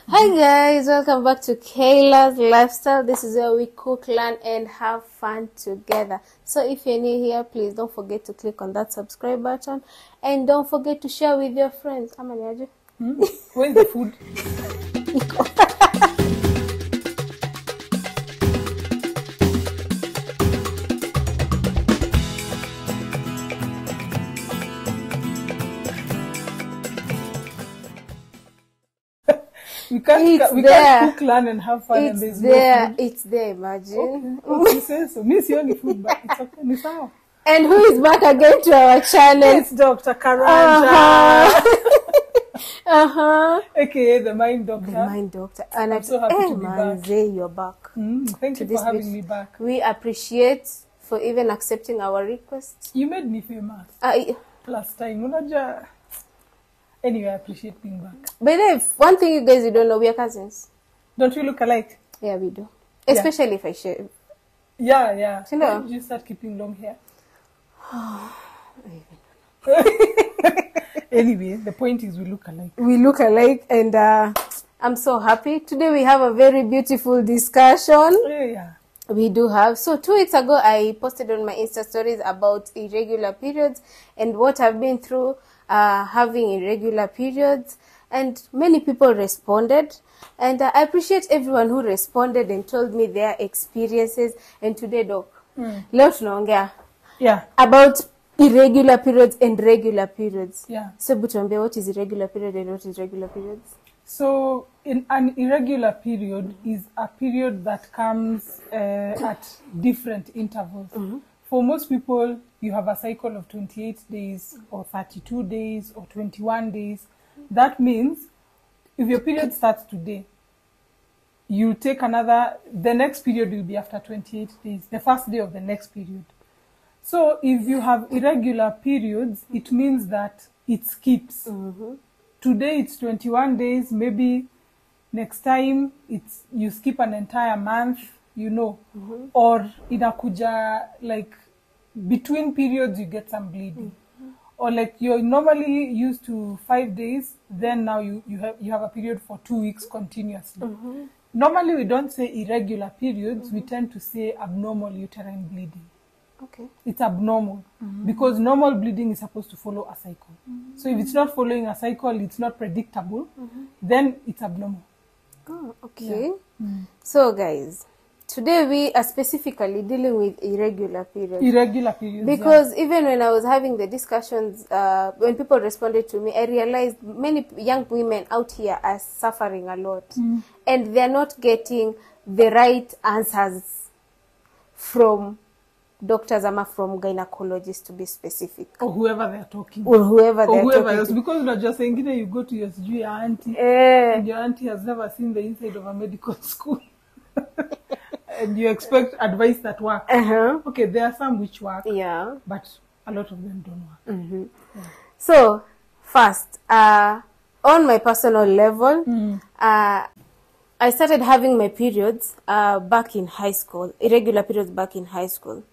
Hi guys, welcome back to Kayla's Lifestyle. This is where we cook, learn and have fun together. So if you're new here, please don't forget to click on that subscribe button and don't forget to share with your friends. Where's the food? We can't cook, learn, and have fun. It's and there's there. No food. It's there. Imagine. Okay, say so. Miss you only food, but it's okay. Nisao. And who is back again to our channel? It's Dr. Karanja. AKA the Mind Doctor. The Mind Doctor. And I'm so happy to be back. You're back. Thank you for having me back. We appreciate for even accepting our request. You made me famous. Last time. Anyway, I appreciate being back. But if one thing you guys don't know, we are cousins. Don't we look alike? Yeah, we do. Especially if I shave. Yeah. You know? When did you start keeping long hair? Anyway, the point is we look alike. We look alike, and I'm so happy. Today we have a very beautiful discussion. Yeah. We do have. So 2 weeks ago, I posted on my Insta stories about irregular periods and what I've been through having irregular periods. And many people responded. And I appreciate everyone who responded and told me their experiences. And today, Doc, leo tunaongea about irregular periods and regular periods. Yeah. So, Butuambia, what is irregular period and what is regular periods? So, an irregular period is a period that comes at different intervals. For most people, you have a cycle of 28 days or 32 days or 21 days. That means if your period starts today, you take the next period will be after 28 days, the first day of the next period. So if you have irregular periods, it means that it skips. Today it's 21 days, maybe next time you skip an entire month, or inakuja like between periods you get some bleeding. Or like you're normally used to 5 days, then now you have a period for 2 weeks continuously. Normally we don't say irregular periods, we tend to say abnormal uterine bleeding. Okay. It's abnormal because normal bleeding is supposed to follow a cycle. So if it's not following a cycle, it's not predictable, then it's abnormal. Oh, okay. Yeah. So guys, today we are specifically dealing with irregular periods. Irregular periods. Because even when I was having the discussions, when people responded to me, I realized many young women out here are suffering a lot. And they're not getting the right answers from doctors or from gynecologists, to be specific. Or whoever they're talking. Or whoever they're talking else. Because not just saying, you go to your auntie, and your auntie has never seen the inside of a medical school. And you expect advice that works. Okay, there are some which work, but a lot of them don't work. So, first, on my personal level, I started having my periods back in high school, irregular periods back in high school.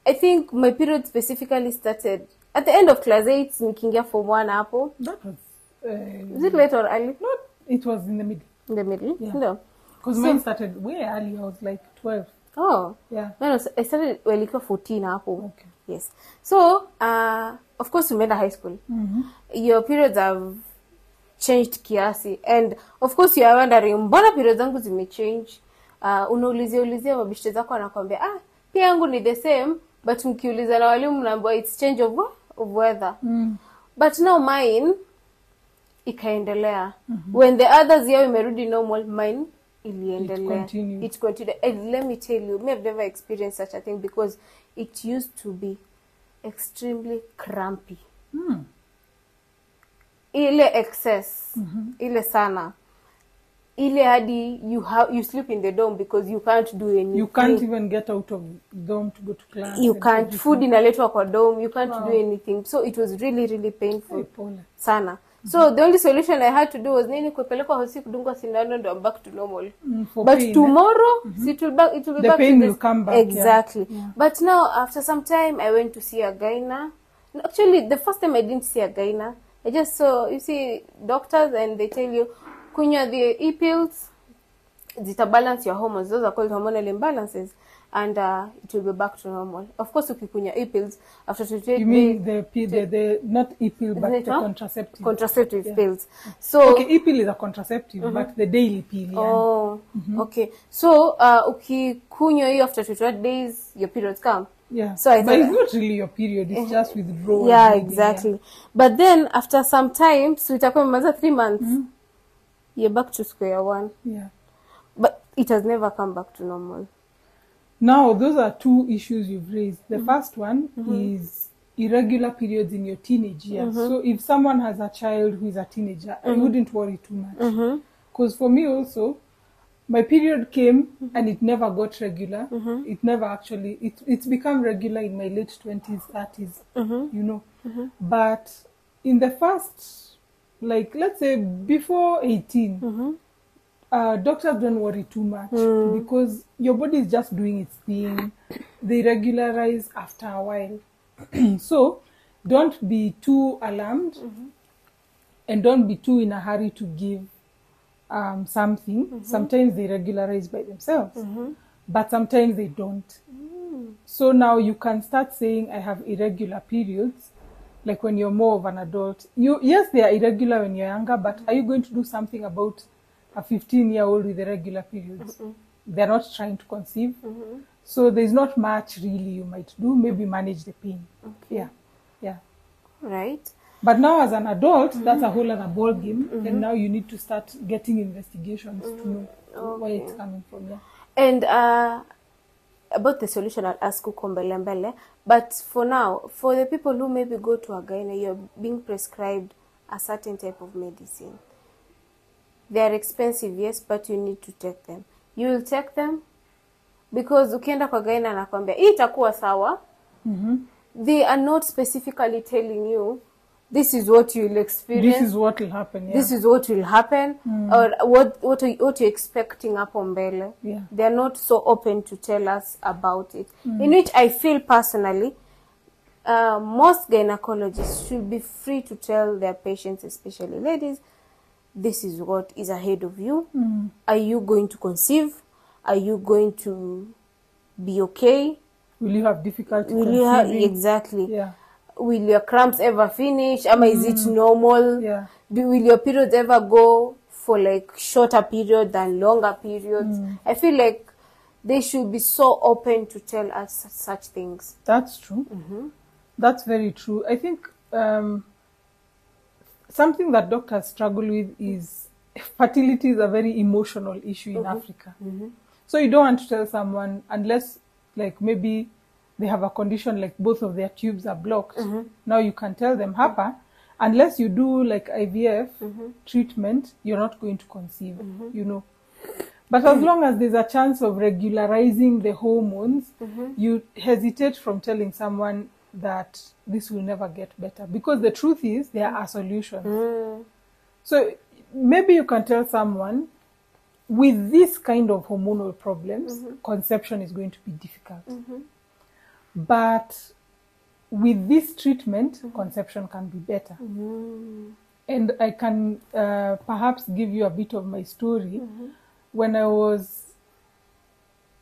I think my period specifically started at the end of class 8, nikingia form 1 apple. That was... Is it late or early? No, it was in the middle. In the middle? Yeah. No. Because mine started way early. I was like 12. Oh. Yeah. No, I started 14 apple. Okay. Yes. So, of course, we made a high school. Your periods have changed kiasi. And, of course, you are wondering, mbona periods zangu zimechange? Unaulizia mabishte zako wanakwambia, pia yangu ni the same, but mkiuliza na walimu mnaambiwa it's change of weather. But now mine ikaendelea. When the others here imerudi normal, mine iliendelea. It continued. And let me tell you, I've never experienced such a thing because it used to be extremely crampy. Ile excess, ile sana. Ile hadi you sleep in the dorm because you can't do anything. You can't even get out of dorm to go to class. You can't. Food inaletwa kwa dorm. You can't do anything. So it was really, really painful. Sana. So the only solution I had to do was kupelekwa hospitali kudungwa sindano ndo I'm back to normal. But pain, tomorrow it will be the back pain to will come back. Exactly. Yeah. But now after some time I went to see a gyna. Actually the first time I didn't see a gyna. I just saw, you see, doctors and they tell you kunywa the e-pills, zita balance your hormones. Those are called hormonal imbalances, and it will be back to normal. Of course, ukikunywa e-pills after 28 You mean days, the not e-pill, but it the what? contraceptive. Contraceptive pills. So Okay, e-pill is a contraceptive, but the daily pill. oh, okay. So ukikunywa hiyo after 28 days, your periods come. Yeah. So I but thought, it's not really your period, it's just withdrawal. yeah, bleeding, exactly. But then after some time, so itakuwa imemaliza 3 months, you're back to square one. Yeah. But it has never come back to normal. Now, those are two issues you've raised. The first one is irregular periods in your teenage years. So if someone has a child who is a teenager, I wouldn't worry too much. Because for me also, my period came and it never got regular. It never actually, it's become regular in my late 20s, 30s, you know. But in the first, like, let's say before 18, doctors don't worry too much because your body is just doing its thing. They regularize after a while. So don't be too alarmed and don't be too in a hurry to give something. Sometimes they regularize by themselves, but sometimes they don't. So now you can start saying, I have irregular periods, like when you're more of an adult. Yes, they are irregular when you're younger, but are you going to do something about a 15-year-old with irregular periods? They're not trying to conceive. So there's not much really you might do. Maybe manage the pain. Yeah. Right. But now as an adult, that's a whole other ball game. And now you need to start getting investigations to know where it's coming from. Yeah. And about the solution, I'll ask you mbele. But for now, for the people who maybe go to a gynae, you're being prescribed a certain type of medicine. They are expensive, yes, but you need to take them. You will take them because ukienda kwa gynae anakwambia hii itakuwa sawa. They are not specifically telling you this is what you will experience. This is what will happen. Yeah. This is what will happen, or what you're expecting hapo mbele. Yeah. They are not so open to tell us about it. In which I feel personally, most gynecologists should be free to tell their patients, especially ladies, this is what is ahead of you. Are you going to conceive? Are you going to be okay? Will you have difficulty Will you have, conceiving? exactly. Yeah. Will your cramps ever finish? Is it normal? Yeah. Will your periods ever go for like shorter period than longer periods? I feel like they should be so open to tell us such things. That's true. That's very true. I think something that doctors struggle with is fertility is a very emotional issue in Africa. So you don't want to tell someone unless like maybe they have a condition like both of their tubes are blocked. Now you can tell them, Hapa, unless you do like IVF treatment, you're not going to conceive, you know. But as long as there's a chance of regularizing the hormones, you hesitate from telling someone that this will never get better. Because the truth is, there are solutions. So maybe you can tell someone, with this kind of hormonal problems, conception is going to be difficult. But with this treatment, conception can be better. And I can perhaps give you a bit of my story. When I was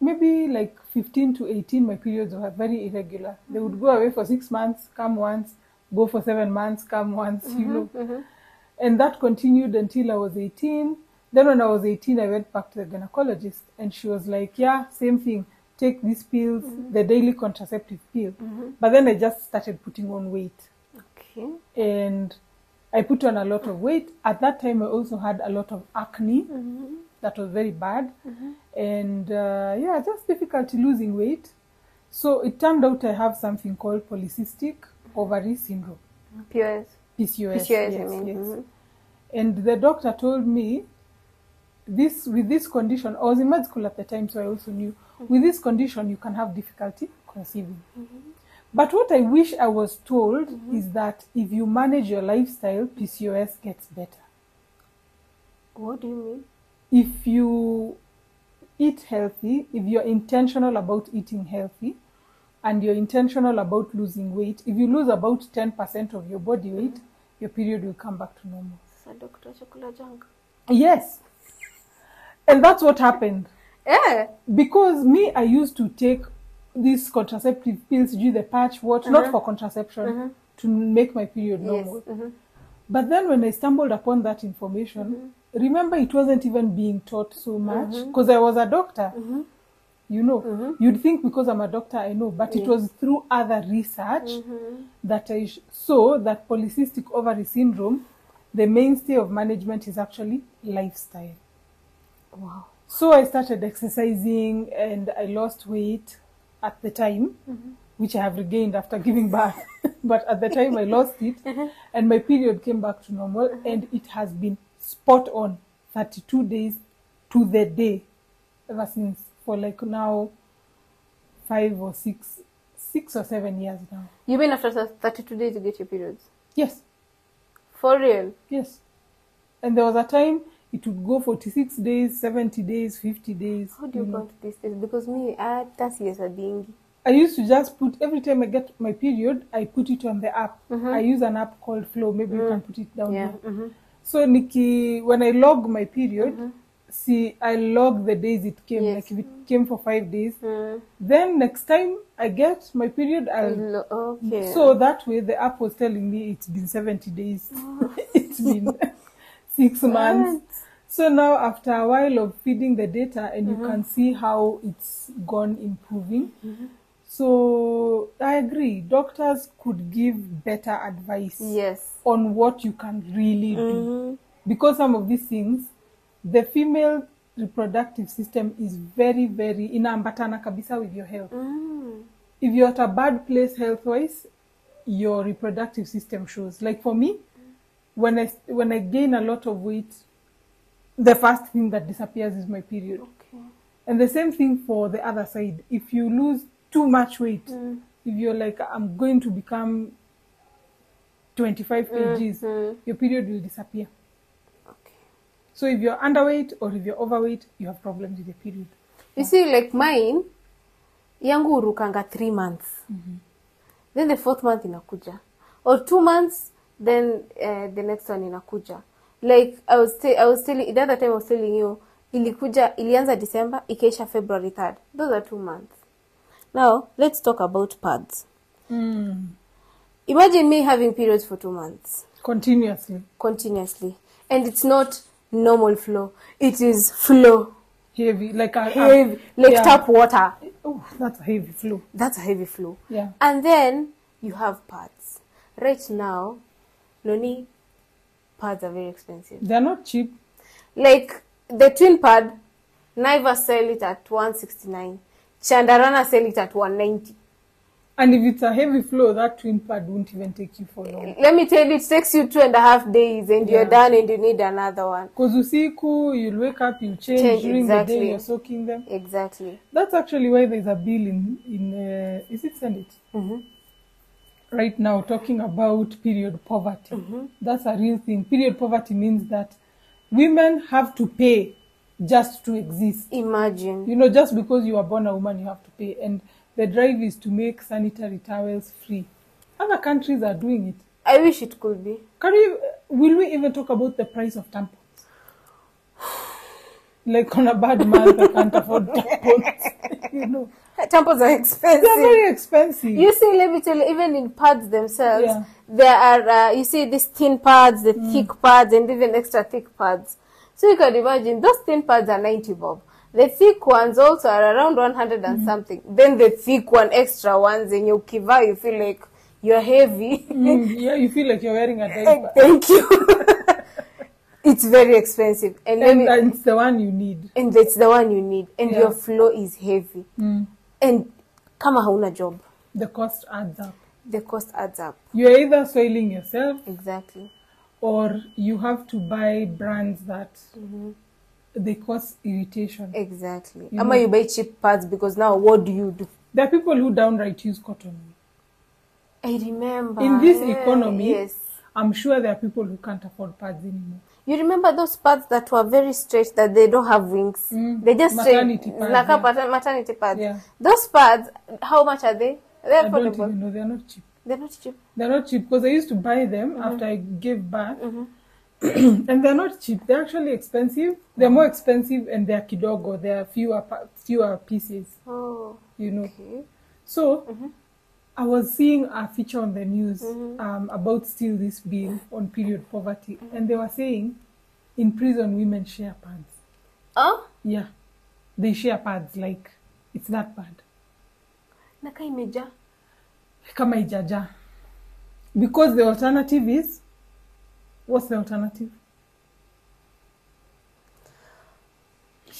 maybe like 15 to 18, my periods were very irregular. They would go away for 6 months, come once, go for 7 months, come once, you know. And that continued until I was 18. Then when I was 18, I went back to the gynecologist and she was like, yeah, same thing. Take these pills, the daily contraceptive pill. But then I just started putting on weight. Okay. And I put on a lot of weight. At that time, I also had a lot of acne. That was very bad. And yeah, just difficulty losing weight. So it turned out I have something called polycystic ovary syndrome. PCOS. PCOS, yes. yes. And the doctor told me, with this condition, I was in med school at the time, so I also knew, with this condition, you can have difficulty conceiving. But what I wish I was told is that if you manage your lifestyle, PCOS gets better. What do you mean? If you eat healthy, if you're intentional about eating healthy, and you're intentional about losing weight, if you lose about 10% of your body weight, your period will come back to normal. So, Dr. Chakula Junk. Yes. And that's what happened. Yeah. Because me, I used to take these contraceptive pills, do the patch, not for contraception, to make my period normal. Yes. But then when I stumbled upon that information, remember it wasn't even being taught so much, because I was a doctor. You know, you'd think because I'm a doctor, I know, but it was through other research that I saw that polycystic ovary syndrome, the mainstay of management is actually lifestyle. Wow. So I started exercising and I lost weight at the time, which I have regained after giving birth. But at the time I lost it and my period came back to normal and it has been spot on 32 days to the day ever since, for like now 5 or 6 or 7 years now. You mean after 32 days you get your periods? Yes. For real? Yes. And there was a time it would go 46 days, 70 days, 50 days. How do you count these days? Because me, that's years are being. I used to just put, every time I get my period, I put it on the app. I use an app called Flow. Maybe you can put it down here. So Nikki, when I log my period, see, I log the days it came. Yes. Like if it came for 5 days, then next time I get my period, Okay. So that way the app was telling me it's been 70 days. It's been 6 months. So now after a while of feeding the data, and you can see how it's gone improving. So I agree, doctors could give better advice on what you can really do. Because some of these things, the female reproductive system is very, very inaambatana kabisa with your health. If you're at a bad place health-wise, your reproductive system shows. Like for me, when I gain a lot of weight, the first thing that disappears is my period. Okay. And the same thing for the other side. If you lose too much weight, if you're like, I'm going to become 25 kgs, your period will disappear. Okay. So if you're underweight or if you're overweight, you have problems with your period. You see, like mine, yangu urukanga 3 months. Then the 4th month inakuja. Or 2 months, then the next one inakuja. Like I was telling, the other time I was telling you, ilianza December, ikaisha February 3rd. Those are 2 months. Now, let's talk about pads. Imagine me having periods for 2 months. Continuously. And it's not normal flow. It is flow. Heavy, like tap water. Oh, that's a heavy flow. That's a heavy flow. Yeah. And then you have pads. Right now, Noni, pads are very expensive. They're not cheap. Like the twin pad, Naivas sell it at 169. Chandarana sell it at 190. And if it's a heavy flow, that twin pad won't even take you for long. Let me tell you, it takes you 2.5 days and you're done and you need another one. Because usiku, you'll wake up, you change during the day, you're soaking them. Exactly. That's actually why there's a bill in is it Senate? Right now, talking about period poverty. That's a real thing. Period poverty means that women have to pay just to exist. Imagine. You know, just because you are born a woman, you have to pay. And the drive is to make sanitary towels free. Other countries are doing it. I wish it could be. Will we even talk about the price of tampons? Like on a bad month, I can't afford tampons. You know. Tampons are expensive. They're very expensive. You see, let me tell you, even in pads themselves, there are, you see, these thin pads, the thick pads, and even extra thick pads. So you can imagine, those thin pads are 90 bob. The thick ones also are around 100 and something. Then the thick one, extra ones, and you kiva, you feel like you're heavy. Yeah, you feel like you're wearing a diaper. Thank you. It's very expensive. And it's the one you need. And it's the one you need. And your flow is heavy. And kama hauna job, the cost adds up. You're either soiling yourself. Exactly. Or you have to buy brands that they cause irritation. Exactly. Ama you buy cheap pads because now what do you do? There are people who downright use cotton. I remember. In this economy, I'm sure there are people who can't afford pads anymore. You remember those pads that were very straight, that they don't have wings? They just maternity pads. Like maternity pads. Yeah. Those pads, how much are they? They're affordable. I don't even know. They're not cheap. They're not cheap. They're not cheap because I used to buy them after I gave birth. And they're not cheap. They're actually expensive. They're more expensive and they're kidogo. They're fewer pieces, Oh, you know. okay. So I was seeing a feature on the news about still this bill on period poverty. And they were saying in prison women share pads. Oh? Yeah. They share pads, like it's that bad. Naka imeja. Kama ijaja. Because the alternative is, what's the alternative?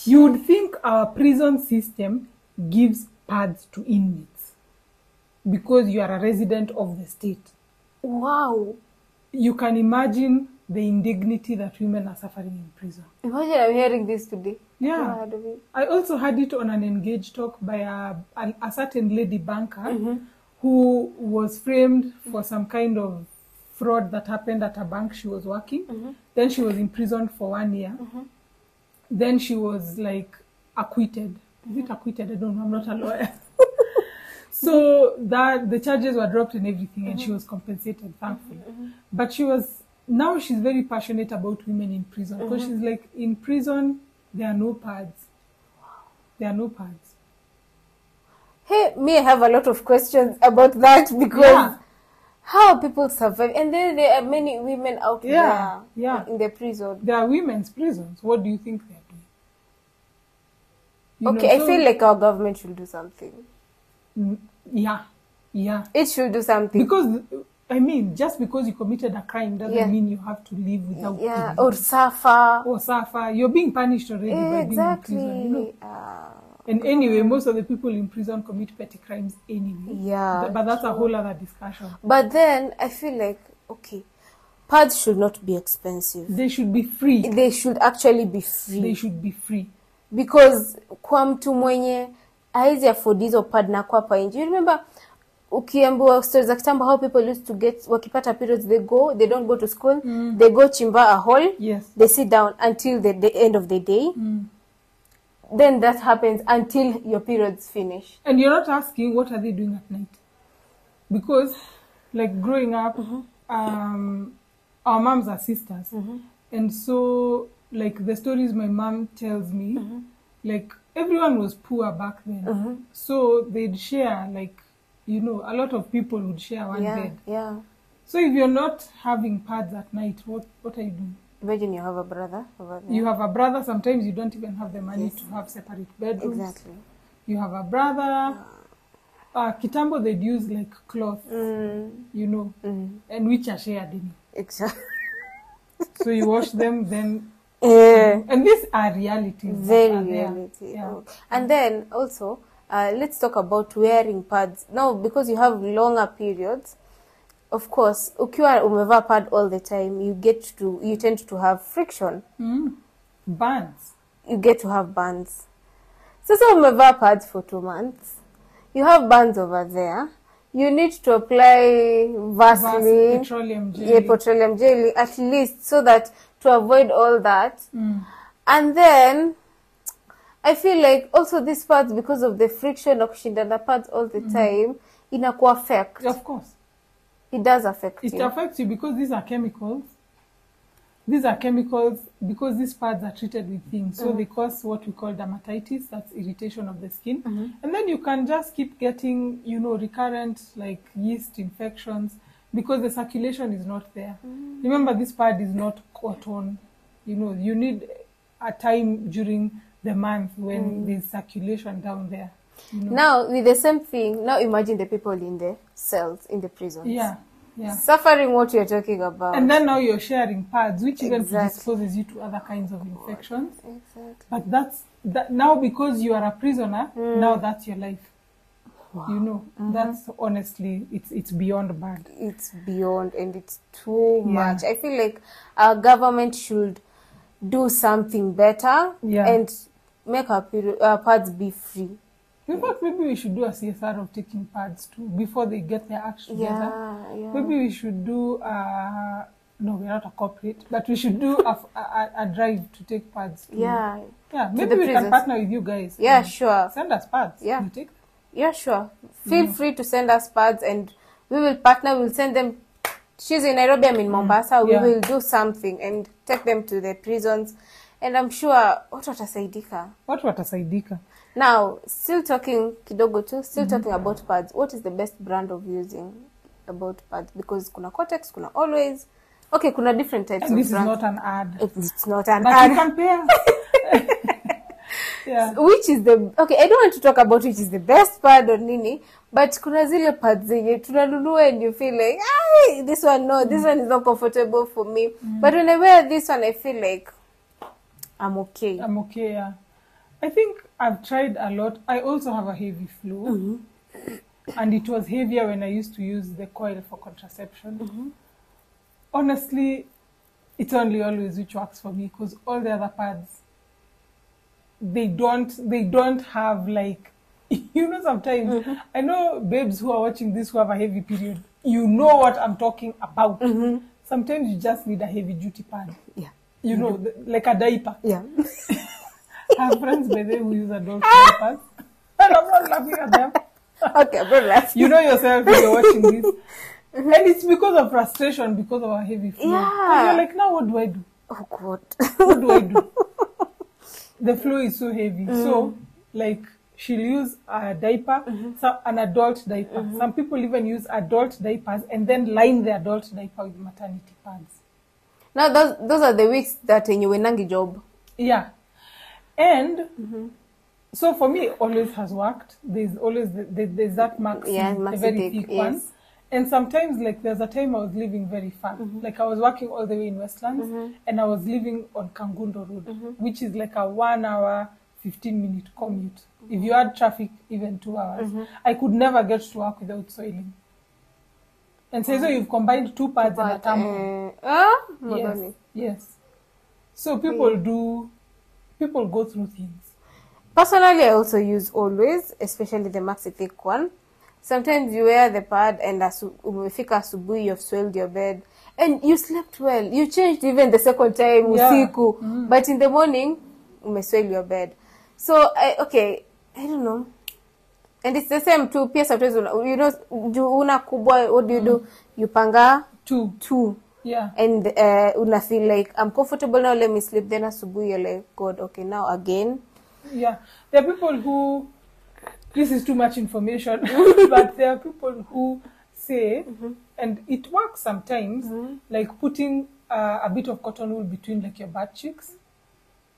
You would think our prison system gives pads to inmates because you are a resident of the state. Wow. You can imagine the indignity that women are suffering in prison. Imagine I'm hearing this today. Yeah. I also had it on an Engage talk by a certain lady banker who was framed for some kind of fraud that happened at a bank she was working. Then she was imprisoned for 1 year. Then she was like acquitted. Is it acquitted? I don't know. I'm not a lawyer. So that the charges were dropped and everything, and she was compensated, thankfully. But now she's very passionate about women in prison because she's like, in prison there are no pads. There are no pads. Hey, me, I have a lot of questions about that because how people survive, and then there are many women out there in the prison. There are women's prisons. What do you think they're doing? Okay, I feel like our government should do something. Yeah. It should do something. Because, I mean, just because you committed a crime doesn't mean you have to live without Yeah, or suffer. You're being punished already by being in prison, you know. And anyway, most of the people in prison commit petty crimes anyway. Yeah. But that's a whole other discussion. But then, I feel like, okay, pads should not be expensive. They should be free. They should actually be free. They should be free. Because kwa mtu mwenye haizi afford hizo pad na kwa hapa nje. You remember ukiambiwa stories za kitambo how people used to get, wakipata periods, they don't go to school, they go chimba a hole, they sit down until the end of the day. Then that happens until your periods finish. And you're not asking what are they doing at night. Because like growing up, our moms are sisters. And so like the stories my mom tells me, like everyone was poor back then. So they'd share, like, you know, a lot of people would share one bed. Yeah. So if you're not having pads at night, what are you doing? Imagine you have a brother over there. You have a brother, sometimes you don't even have the money to have separate bedrooms. Exactly. You have a brother. Kitambo, they'd use like cloth, you know, and which are shared in. Exactly. So you wash them, then... And these are realities. Very reality. Yeah. And then also, let's talk about wearing pads. Now, because you have longer periods, of course, ukiwa umevaa pad all the time, you tend to have friction. Bands. You get to have bands. So umevaa pads for 2 months. You have bands over there. You need to apply Vaseline, petroleum jelly. Yeah, petroleum jelly at least, so that to avoid all that. And then I feel like also these pads, because of the friction of kushindana pads all the time, inaku affect. Of course. It does affect you. It affects you because these are chemicals. These are chemicals because these pads are treated with things. So they cause what we call dermatitis, that's irritation of the skin. And then you can just keep getting, you know, recurrent like yeast infections because the circulation is not there. Remember, this pad is not cotton. You know, you need a time during the month when there's circulation down there. You know? Now, with the same thing, now imagine the people in the cells, in the prisons. Yeah. Suffering what you're talking about. And then now you're sharing pads, which even predisposes you to other kinds of infections. But that's now because you are a prisoner, now that's your life. You know, that's honestly, it's beyond bad. It's beyond, and it's too much. I feel like our government should do something better and make our pads be free. In fact, maybe we should do a CSR of taking pads too before they get their act together. Maybe we should do no, we're not a corporate, but we should do a drive to take pads too. Maybe we can partner with you guys. Sure. Send us pads. We take them. Sure. Feel free to send us pads, and we will partner. We'll send them she's in Nairobi, I'm in Mombasa, we Yeah. will do something and take them to the prisons. And I'm sure watu watasaidika. Now, still talking kidogo tu, still talking about pads. What is the best brand of using about pads? Because kuna Cortex, kuna Always. Okay, kuna different types And of this brands. is not an ad. It's not an But ad. you compare. Yeah. Which is the... Okay, I don't want to talk about which is the best pad or nini, but kuna zile pads zenye tunanunua and you feel like, this one, no, this one is not comfortable for me. But when I wear this one, I feel like I'm okay. I'm okay, yeah. I think I've tried a lot. I also have a heavy flow. And it was heavier when I used to use the coil for contraception. Honestly, it's only Always which works for me, because all the other pads, they don't have like, sometimes, I know babes who are watching this who have a heavy period, you know what I'm talking about. Sometimes you just need a heavy duty pad. Yeah. Like a diaper. Yeah. I have friends by the way who use adult diapers. And I'm not laughing at them. Okay, I'm not laughing. You know yourself when you're watching this. And it's because of frustration, because of a heavy flow. Yeah. And you're like, now what do I do? Oh, God. What do I do? The flow is so heavy. So, like, she'll use a diaper, an adult diaper. Some people even use adult diapers and then line the adult diaper with maternity pads. Now, those are the weeks that you wenangi job. Yeah. And so for me, Always has worked. There's always there's that maxi, Yeah, a very maxi thick thick, one. yes. And sometimes, like, there's a time I was living very far. Like, I was working all the way in Westlands, and I was living on Kangundo Road, which is like a 1 hour, 15-minute commute. If you had traffic, even 2 hours. I could never get to work without soiling. And so you've combined two pads and a tampon. Yes, yes. So people go through things. Personally, I also use Always, especially the maxi thick one. Sometimes you wear the pad and umefika asubuhi, you've swelled your bed and you slept well. You changed even the second time, usiku. But in the morning, umeswell your bed. So, I don't know. And it's the same too. Pia sometimes, una kubwa, what do you do? You panga two. Yeah. And una feel like, I'm comfortable now, let me sleep. Then asubuhi, you're like, God, okay, now again. Yeah. There are people who... This is too much information, but there are people who say, and it works sometimes, like putting a bit of cotton wool between like your butt cheeks,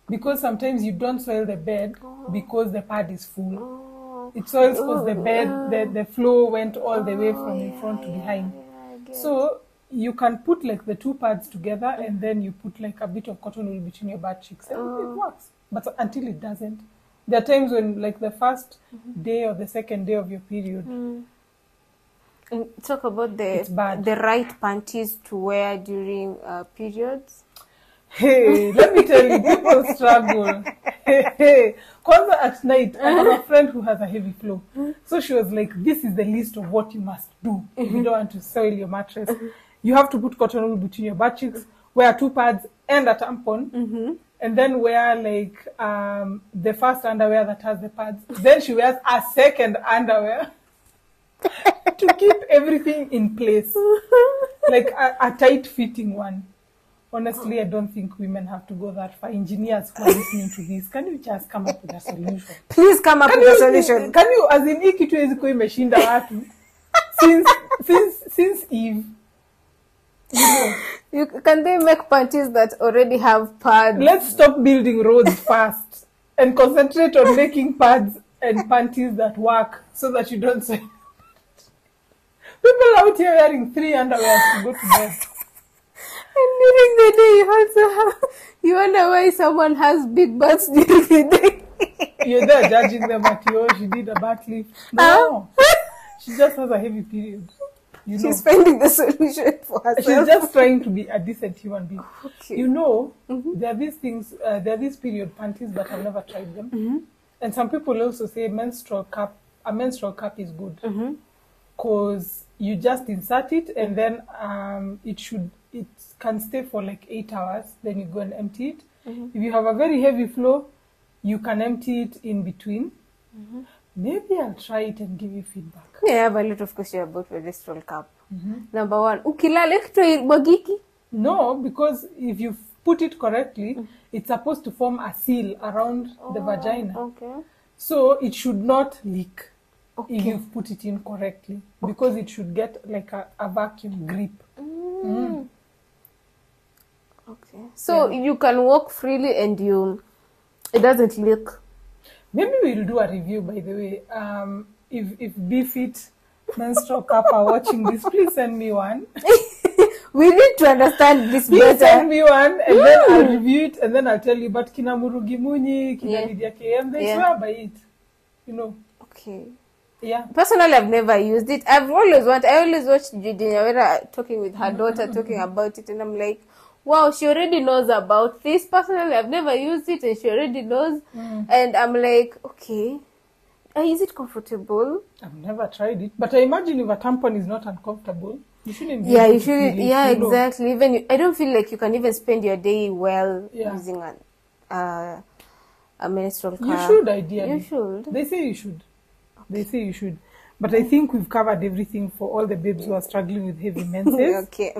because sometimes you don't soil the bed because the pad is full. It soils because the bed, the flow went all the way from in front to behind. So you can put like the two pads together and then you put like a bit of cotton wool between your butt cheeks, and it works. But until it doesn't. There are times when, like, the first day or the second day of your period. And talk about the right panties to wear during periods. Hey, let me tell you, people struggle. Hey. Kwanza at night, I have a friend who has a heavy flow. So she was like, this is the list of what you must do if you don't want to soil your mattress. You have to put cotton wool between your butt cheeks, wear two pads and a tampon. And then wear like the first underwear that has the pads. Then she wears a second underwear to keep everything in place. Like a tight-fitting one. Honestly, I don't think women have to go that far. Engineers who are listening to this, can you just come up with a solution? Please come up with a solution. Can you, as in, hii kitu eziko imeshinda watu since Eve. Can they make panties that already have pads? Let's stop building roads fast and concentrate on making pads and panties that work so that you don't say. People out here wearing 3 underwears to go to bed. And during the day, you wonder why someone has big butts during the day. You're there judging them at she did a butt lift. No, she just has a heavy period. She's finding the solution for herself. She's just trying to be a decent human being. Okay. There are these things, there are these period panties, but I've never tried them. And some people also say a menstrual cup is good. Because you just insert it and then it can stay for like 8 hours. Then you go and empty it. If you have a very heavy flow, you can empty it in between. Maybe I'll try it and give you feedback. I have a lot of questions about menstrual cup. Number one, ukilala magiki? No, because if you put it correctly, it's supposed to form a seal around the vagina. Okay. So it should not leak if you've put it in correctly, because it should get like a vacuum grip. Okay. So you can walk freely and it doesn't leak. Maybe we'll do a review, by the way. If BeFit menstrual cup are watching this, please send me one. We need to understand this Please better. send me one, and then I'll review it, and then I'll tell you. But kina Murugimunyi, kina Lydia KM, they swear by it. You know. Okay. Yeah. Personally, I've never used it. I always watched Judy Nyawera talking with her daughter, talking about it, and I'm like, wow, she already knows about this. Personally, I've never used it, and she already knows. And I'm like, okay, is it comfortable? I've never tried it, but I imagine if a tampon is not uncomfortable, you shouldn't. Yeah, you shouldn't. Yeah, exactly. Even I don't feel like you can even spend your day well using a menstrual cup. You should, ideally. You should. They say you should. They say you should. But I think we've covered everything for all the babes who are struggling with heavy menses. Okay.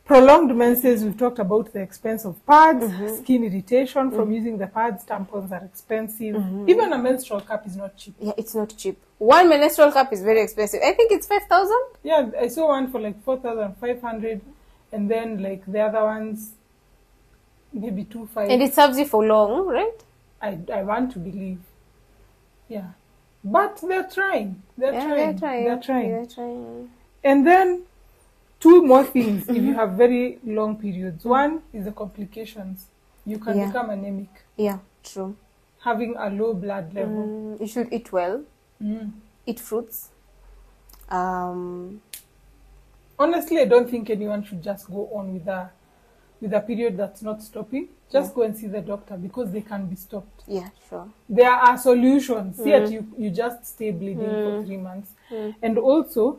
Prolonged menses, we've talked about the expense of pads, skin irritation from using the pads, tampons are expensive. Even a menstrual cup is not cheap. Yeah, it's not cheap. One menstrual cup is very expensive. I think it's 5,000. Yeah, I saw one for like 4,500, and then like the other ones, maybe 2,500. And it serves you for long, right? I want to believe. Yeah. But they're trying. They're trying. And then, two more things if you have very long periods. One is the complications. You can become anemic. Yeah, true. Having a low blood level. You should eat well. Eat fruits. Honestly, I don't think anyone should just go on with a period that's not stopping. Just go and see the doctor, because they can be stopped. Yeah, sure. There are solutions. Yet you just stay bleeding for 3 months. And also,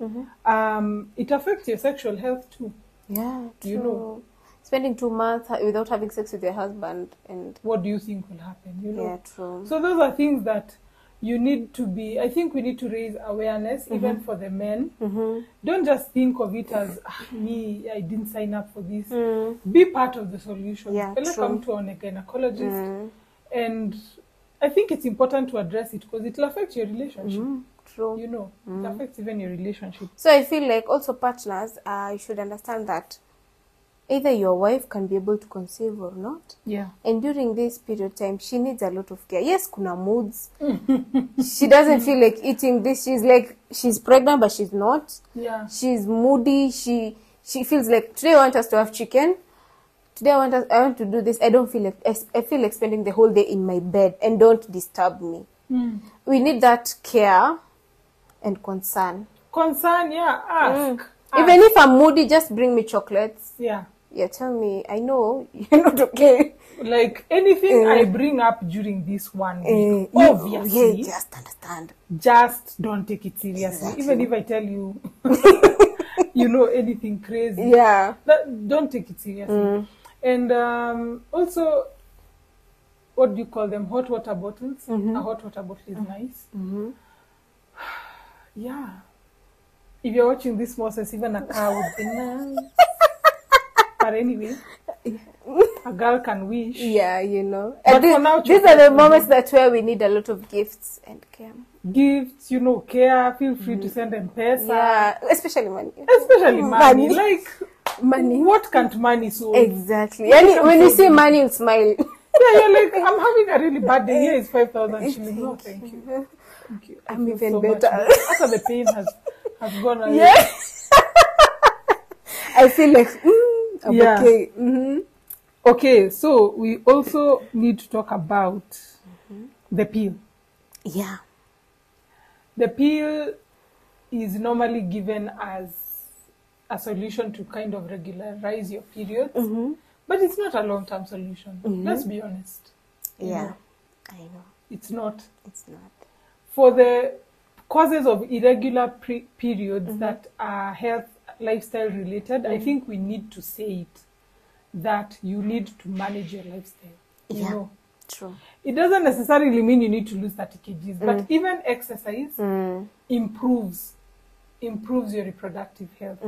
it affects your sexual health too. Yeah, true. You know. Spending 2 months without having sex with your husband, and what do you think will happen? You know. Yeah, true. So those are things that you need to be, I think we need to raise awareness, even for the men. Don't just think of it as, me, I didn't sign up for this. Be part of the solution. Yeah, Come to a gynecologist. And I think it's important to address it, because it will affect your relationship. True. You know, it affects even your relationship. So I feel like also partners, you should understand that either your wife can be able to conceive or not. Yeah. And during this period of time, she needs a lot of care. Yes, kuna moods. She doesn't feel like eating this. She's pregnant, but she's not. Yeah. She's moody. She feels like, today I want us to have chicken. Today I want to do this. I don't feel like, I feel like spending the whole day in my bed, and don't disturb me. We need that care and concern. Concern, yeah. Ask. Even if I'm moody, just bring me chocolates. Yeah. Yeah, tell me, I know you're not okay. Like anything I bring up during this 1 week, obviously, just understand. Just don't take it seriously. Exactly. Even if I tell you, you know, anything crazy, don't take it seriously. And also, what do you call them? Hot water bottles. A hot water bottle is nice. Yeah. If you're watching this, Moses, even a car would be nice. But anyway, a girl can wish. Yeah, you know. But for now, these are the moments where we need a lot of gifts and care. Gifts, you know, care. Feel free to send M-Pesa. Yeah, especially money. Especially money. Like, money. What can't money solve? Exactly. When you see money, you smile. Yeah, you're like, I'm having a really bad day. Here is 5,000 shillings. No, thank you. Thank you. I'm even so better. After the pain has gone away. Yeah. I feel like, I'm okay. Okay, so we also need to talk about the pill. Yeah. The pill is normally given as a solution to kind of regularize your periods, but it's not a long-term solution. Let's be honest. Yeah, I know. It's not. It's not. For the causes of irregular periods that are health, lifestyle related, I think we need to say it, that you need to manage your lifestyle. You know? True. It doesn't necessarily mean you need to lose 30 kgs, but even exercise improves your reproductive health.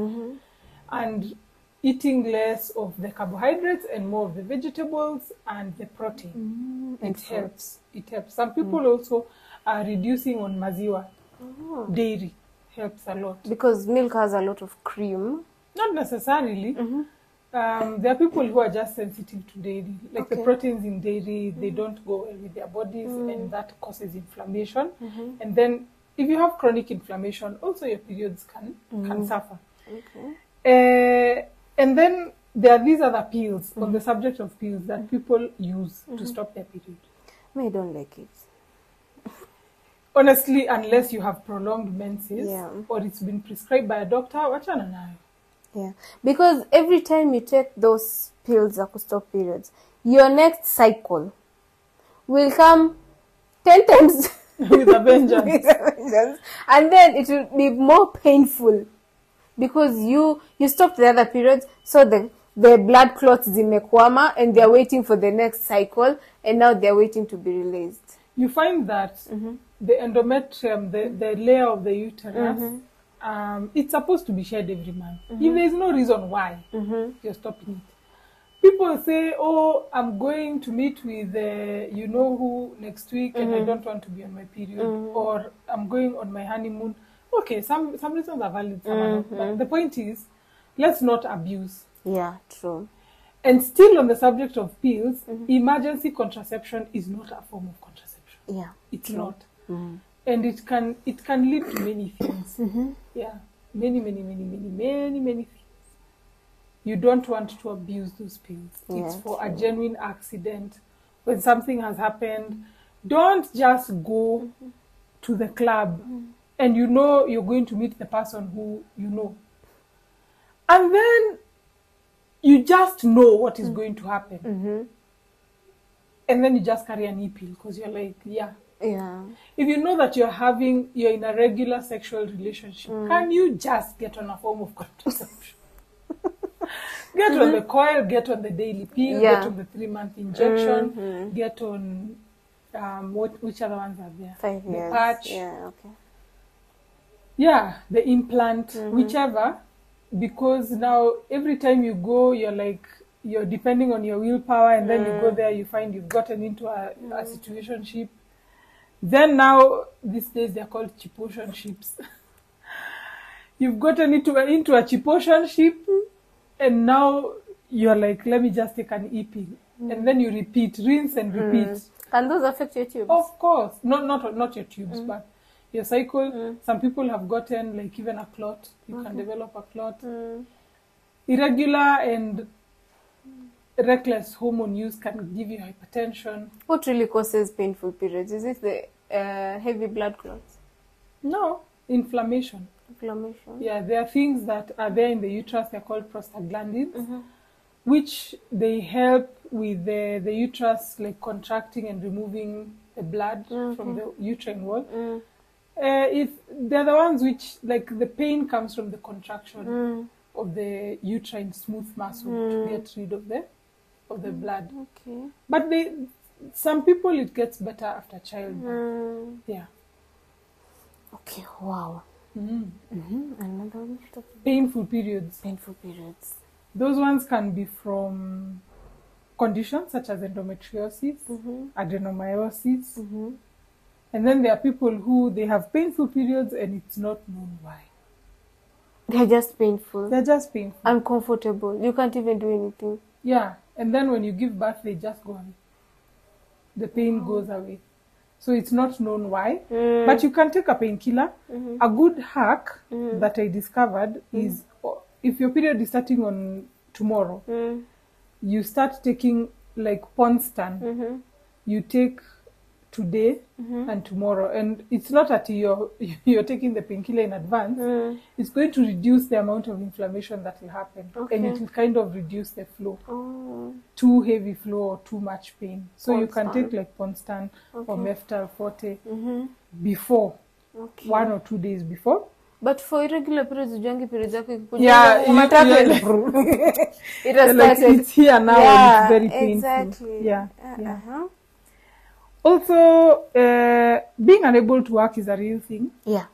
And eating less of the carbohydrates and more of the vegetables and the protein, it helps. It helps. Some people also are reducing on maziwa. Dairy helps a lot. Because milk has a lot of cream. Not necessarily. There are people who are just sensitive to dairy. Like the proteins in dairy, they don't go well with their bodies, and that causes inflammation. And then if you have chronic inflammation, also your periods can suffer. And then there are these other pills, on the subject of pills, that people use to stop their period. I don't like it. Honestly, unless you have prolonged menses or it's been prescribed by a doctor, wachana nayo. Yeah, because every time you take those pills that could stop periods, your next cycle will come 10 times with a vengeance. And then it will be more painful because you stopped the other periods, so the blood clots zimekwama and they're waiting for the next cycle, and now they're waiting to be released. You find that the endometrium, the layer of the uterus, it's supposed to be shed every month. If there's no reason why you're stopping it. People say, oh, I'm going to meet with you know who next week and I don't want to be on my period, or I'm going on my honeymoon. Okay, some reasons are valid, some are not. But the point is, let's not abuse. Yeah, true. And still on the subject of pills, emergency contraception is not a form of contraception. Yeah, it's not. And it can lead to many things. Yeah, many things. You don't want to abuse those pills. Yeah, it's for a genuine accident. When something has happened, don't just go to the club and you know you're going to meet the person who you know. And then you just know what is going to happen. And then you just carry an e-pill because you're like, yeah. If you know that you're in a regular sexual relationship, can you just get on a form of contraception? Get on the coil, get on the daily pill, get on the 3-month injection, get on which other ones are there? 5 years. The patch. Yeah, okay. Yeah, the implant, whichever. Because now every time you go, you're depending on your willpower, and then you go there, you find you've gotten into a situationship. Then now, these days, they're called chipotionships. You've gotten into a chipotionship, and now you're like, let me just take an e-pill. And then you repeat, rinse and repeat. Can those affect your tubes? Of course. Not your tubes, but your cycle. Some people have gotten like even a clot. You can develop a clot. Irregular and reckless hormone use can give you hypertension. What really causes painful periods? Is it the heavy blood clots? No, inflammation. Inflammation. Yeah, there are things that are there in the uterus. They're called prostaglandins, which they help with the uterus like contracting and removing the blood from the uterine wall. If they're the ones which like the pain comes from the contraction of the uterine smooth muscle to get rid of the blood. Okay. But some people it gets better after childbirth. Yeah. Okay. Wow. Another one. Painful periods. Painful periods. Those ones can be from conditions such as endometriosis, adenomyosis. And then there are people who they have painful periods and it's not known why. They're just painful. They're just painful. Uncomfortable. You can't even do anything. Yeah. And then when you give birth, they just go away. The pain goes away. So it's not known why. But you can take a painkiller. A good hack that I discovered is if your period is starting on tomorrow, you start taking like Ponstan. You take today and tomorrow, and it's not that you're taking the painkiller in advance. It's going to reduce the amount of inflammation that will happen, and it will kind of reduce the flow. Too heavy flow or too much pain. So Ponstan. You can take like Ponstan or Meftal Forte before 1 or 2 days before. But for irregular periods, periods, it's here now and it's very painful. Exactly. Yeah. Also, being unable to work is a real thing. Yeah.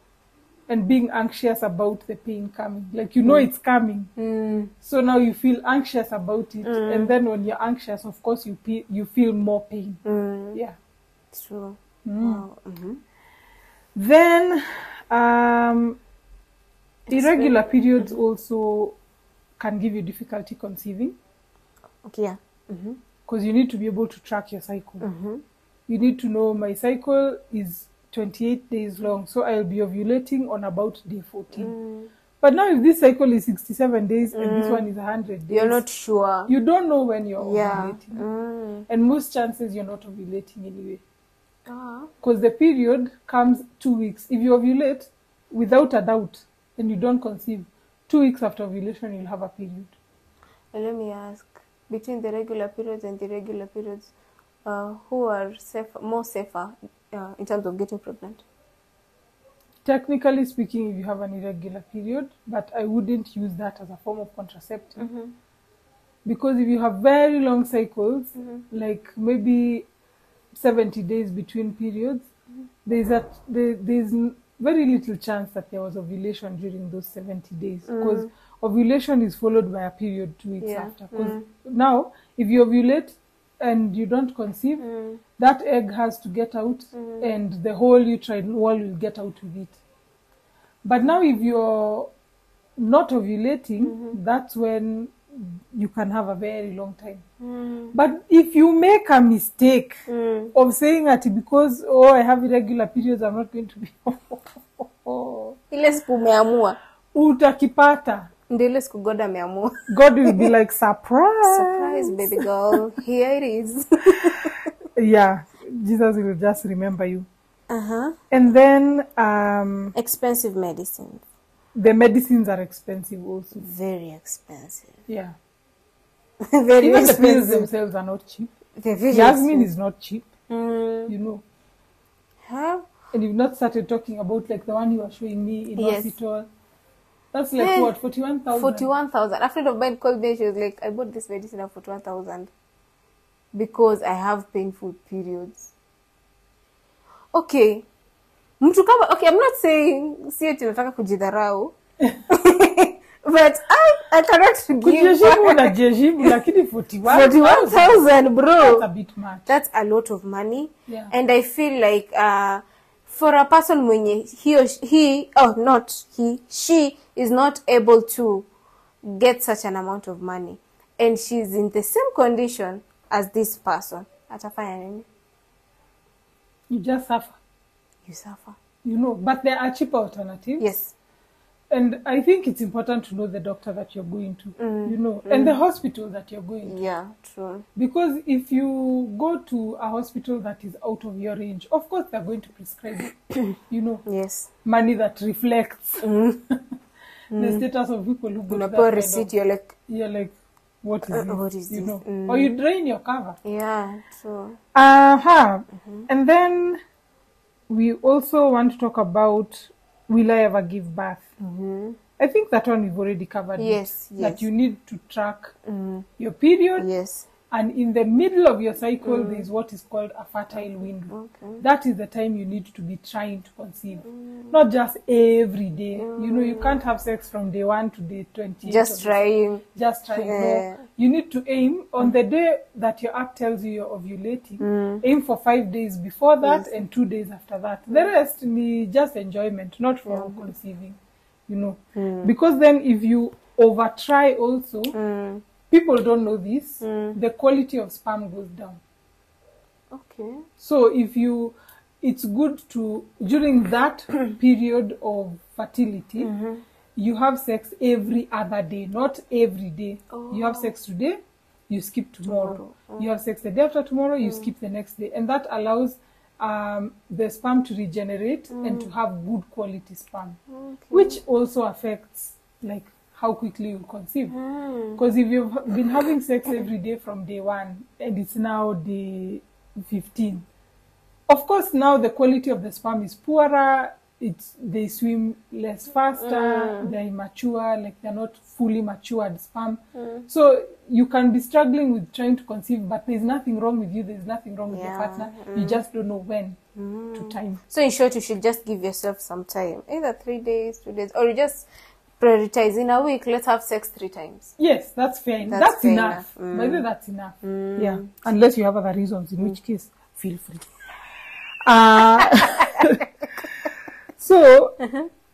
And being anxious about the pain coming. Like, you know it's coming. So now you feel anxious about it. And then when you're anxious, of course, you feel more pain. Yeah. True. Wow. Then, irregular periods also can give you difficulty conceiving. Okay, yeah. Because you need to be able to track your cycle. You need to know my cycle is 28 days long, so I'll be ovulating on about day 14. But now if this cycle is 67 days and this one is 100 days, You're not sure. you don't know when you're ovulating. And most chances you're not ovulating anyway. Because the period comes 2 weeks. If you ovulate, without a doubt, and you don't conceive, 2 weeks after ovulation, you'll have a period. And let me ask, between the regular periods and the irregular periods, who are more safer in terms of getting pregnant? Technically speaking, if you have an irregular period, but I wouldn't use that as a form of contraceptive. Because if you have very long cycles, like maybe 70 days between periods, there's very little chance that there was ovulation during those 70 days. Because ovulation is followed by a period 2 weeks after. Because now, if you ovulate and you don't conceive, that egg has to get out and the whole uterine wall will get out with it. But now if you're not ovulating, that's when you can have a very long time. But if you make a mistake of saying that because, I have irregular periods, I'm not going to be... Ile siku umeamua. Utakipata. Ndio ile siku God ameamua. God will be like, surprise. Surprise, baby girl. Here it is. Yeah, Jesus will just remember you. And then... expensive medicines. The medicines are expensive also. Very expensive. Yeah. Very Even expensive. the pills themselves are not cheap. They're very Yasmin expensive. is not cheap. You know. Huh? And you've not started talking about like the one you were showing me in hospital. That's like Yeah. what, 41,000? 41,000. A friend of mine called me, she was like, I bought this medicine at 41,000 because I have painful periods. Okay. Mtu kama, okay, I'm not saying sio tunataka kujidharau. But I cannot give Kujeshimu na jeshimu lakini 41,000, bro. That's a bit much. That's a lot of money. Yeah. And I feel like for a person mwenye she is not able to get such an amount of money and she's in the same condition as this person, atafanya nini? You just suffer. You suffer. You know, but there are cheaper alternatives. Yes. And I think it's important to know the doctor that you're going to, you know, and the hospital that you're going to. Yeah, true. Because if you go to a hospital that is out of your range, of course they're going to prescribe, you know, Yes. money that reflects the status of people who go to that Unapewa kind receipt, of, you're like, what is this? what is you this? know, or you drain your cover. Yeah, true. And then we also want to talk about, will I ever give birth? I think that one we've already covered. Yes, That you need to track your period. Yes. And in the middle of your cycle, there is what is called a fertile window. Okay. That is the time you need to be trying to conceive. Not just every day. You know, you can't have sex from day 1 to day 20. Just trying. Just trying. Yeah. No. You need to aim on the day that your app tells you you're ovulating. Aim for 5 days before that and 2 days after that. The rest is just enjoyment, not for conceiving. You know, because then if you over try also, people don't know this, the quality of sperm goes down. Okay. So it's good to, during that period of fertility, you have sex every other day, not every day. You have sex today, you skip tomorrow. You have sex the day after tomorrow, you skip the next day. And that allows the sperm to regenerate and to have good quality sperm, which also affects like how quickly you conceive. Because if you've been having sex every day from day 1 and it's now day 15, of course now the quality of the sperm is poorer, they swim less faster, they're immature, like they're not fully matured sperm. So you can be struggling with trying to conceive, but there's nothing wrong with you, there's nothing wrong with your partner. You just don't know when to time. So in short, you should just give yourself some time, either 3 days, 2 days, or you just prioritize in a week, let's have sex 3 times. Yes, that's fair. That's fair enough. Maybe that's enough. Yeah, unless you have other reasons, in which case, feel free. So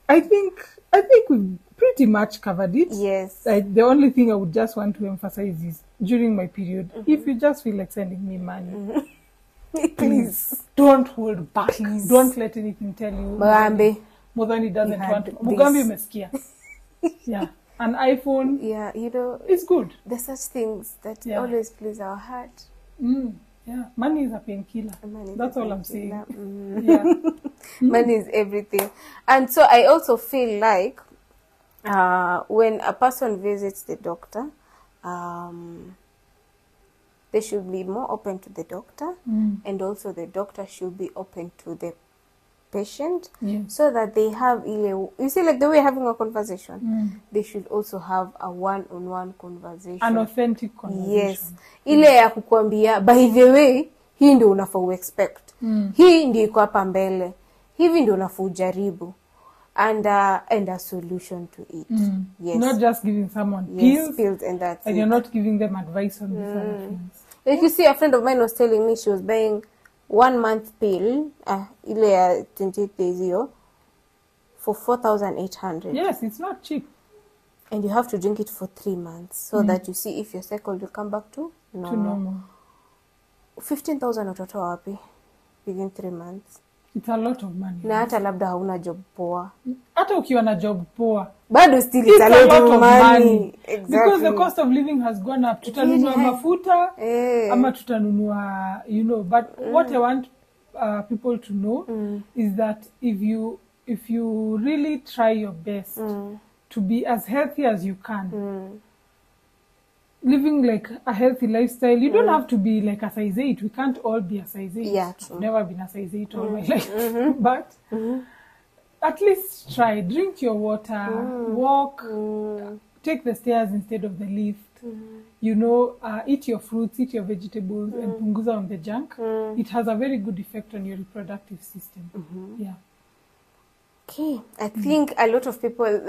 I think we've pretty much covered it. Yes. The only thing I would just want to emphasize is during my period, if you just feel like sending me money, please don't hold back. Please. Don't let anything tell you. Mugambi doesn't want to. Mugambi umesikia. Yeah. An iPhone. Yeah, you know. It's good. There's such things that always please our heart. Yeah, money is a painkiller. That's all I'm saying. Yeah. Money is everything. And so I also feel like when a person visits the doctor, they should be more open to the doctor, and also the doctor should be open to the patient, so that they have you see, like the way having a conversation, they should also have a one-on-one conversation, an authentic conversation. Yes, ile ya kukuambia by the way, hii ndio unafaa expect, hii ndio iko hapa mbele, hivi ndio unafaa ujaribu, and a solution to it. Yes, not just giving someone pills and that's and you're not giving them advice on these other things. Like you see, a friend of mine was telling me she was buying 1 month pill, ile ya 28 days hiyo, for 4,800. Yes, it's not cheap. And you have to drink it for 3 months, so that you see if your cycle will come back to normal. 15,000 utatoa wapi within 3 months? It's a lot of money. Na hata labda hauna job poa. Hata ukiwa na job poa, bado still it's a lot of money. Exactly. Because the cost of living has gone up. Tutanunua mafuta, ama tutanunua, you know, but what I want people to know is that if you really try your best to be as healthy as you can, living like a healthy lifestyle, you don't have to be like a size 8. We can't all be a size 8. Yeah, true. I've never been a size 8 all my life. But at least try. Drink your water, walk, take the stairs instead of the lift. You know, eat your fruits, eat your vegetables, and punguza on the junk. It has a very good effect on your reproductive system. Yeah. Okay, I think a lot of people,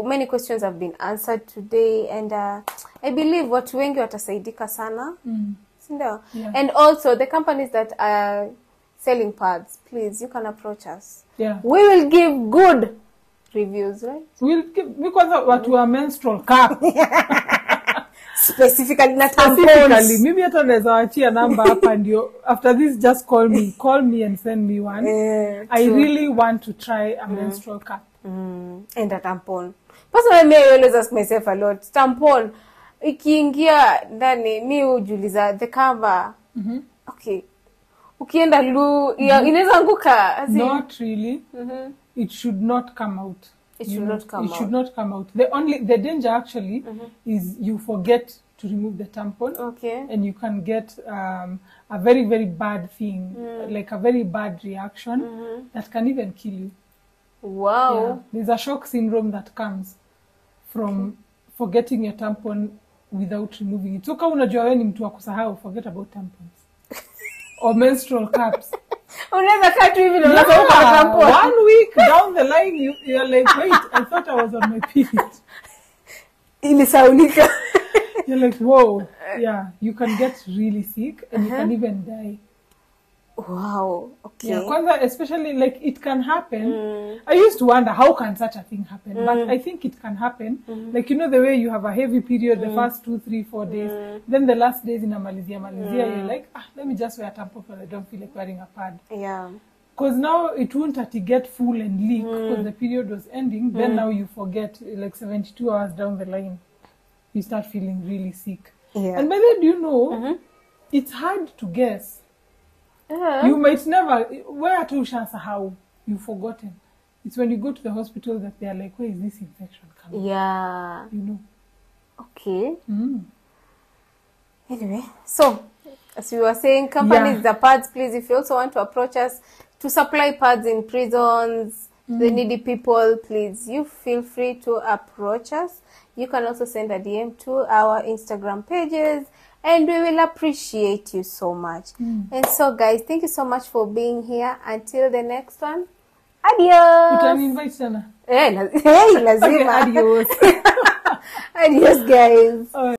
many questions have been answered today, and I believe watu wengi watasaidika sana. Sindio? Yeah. And also the companies that are selling pads, please, you can approach us. Yeah. We will give good reviews, right? We'll give, because watu are menstrual cup. Specifically, not tampons. Maybe hata naweza wachia namba hapa ndio. After this, just call me and send me one. I really want to try a menstrual cup. And a tampon. Personally, I always ask myself a lot. Tampon, ikiingia ndani, mi ujuliza the cover. Okay. Ukienda inaweza anguka. Not really. It should not come out. It should not come out. It should not come out. The danger actually is you forget to remove the tampon. Okay. And you can get a very, very bad thing, like a very bad reaction that can even kill you. Wow. Yeah. There's a shock syndrome that comes from forgetting your tampon without removing it. So kama unajua wewe ni mtu wa kusahau, forget about tampons. Or menstrual cups. Unaweza kaa tu hivi na unasahau tampon. 1 week down the line, you're like, wait, I thought I was on my period. Ilisaulika. You're like, whoa. Yeah, you can get really sick and you can even die. Wow. Okay. Yeah, kwanza, especially like it can happen. I used to wonder how can such a thing happen, but I think it can happen. Like, you know, the way you have a heavy period the first 2, 3, 4 days, then the last days in malizia, you're like, let me just wear a tampon because I don't feel like wearing a pad. Yeah. Because now it won't get full and leak because the period was ending. Then now you forget, like 72 hours down the line, you start feeling really sick. Yeah. And by then, you know, it's hard to guess. You might never, where to how you've forgotten. It's when you go to the hospital that they're like, where is this infection coming? Yeah. You know. Okay. Anyway, so as we were saying, companies, the pads, please, if you also want to approach us to supply pads in prisons, the needy people, please, you feel free to approach us. You can also send a DM to our Instagram pages, and we will appreciate you so much. And so, guys, thank you so much for being here. Until the next one, adios. Utaniinvite sana. Hey, lazima. Okay, adios. Adios, guys.